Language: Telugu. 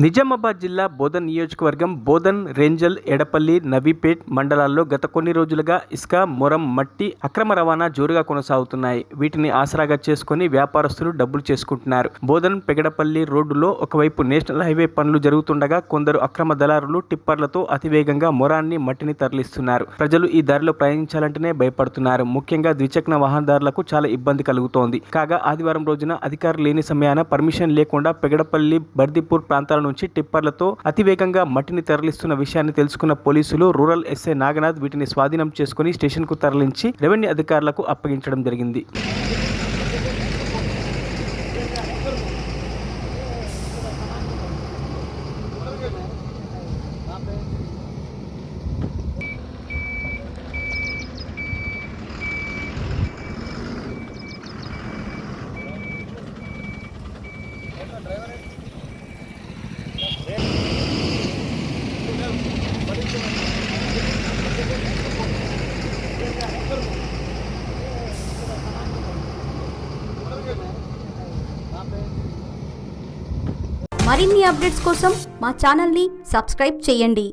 నిజామాబాద్ జిల్లా బోధన్ నియోజకవర్గం బోధన్, రేంజల్, ఎడపల్లి, నవీపేట్ మండలాల్లో గత కొన్ని రోజులుగా ఇసుక, మొరం, మట్టి అక్రమ రవాణా జోరుగా కొనసాగుతున్నాయి. వీటిని ఆసరాగా చేసుకుని వ్యాపారస్తులు డబ్బులు చేసుకుంటున్నారు. బోధన్ పెగడపల్లి రోడ్డులో ఒకవైపు నేషనల్ హైవే పనులు జరుగుతుండగా కొందరు అక్రమ దళారులు టిప్పర్లతో అతివేగంగా మొరాన్ని, మట్టిని తరలిస్తున్నారు. ప్రజలు ఈ దారిలో ప్రయాణించాలంటేనే భయపడుతున్నారు. ముఖ్యంగా ద్విచక్ర వాహనదారులకు చాలా ఇబ్బంది కలుగుతోంది. కాగా ఆదివారం రోజున అధికారులు లేని సమయాన పర్మిషన్ లేకుండా పెగడపల్లి, బర్దిపూర్ ప్రాంతాల నుంచి టిప్పర్లతో అతివేగంగా మట్టిని తరలిస్తున్న విషయాన్ని తెలుసుకున్న పోలీసులు రూరల్ ఎస్ఐ నాగనాథ్ వీటిని స్వాధీనం చేసుకుని స్టేషన్కు తరలించి రెవెన్యూ అధికారులకు అప్పగించడం జరిగింది. మరిన్ని అప్డేట్స్ కోసం మా ఛానల్ని సబ్స్క్రైబ్ చేయండి.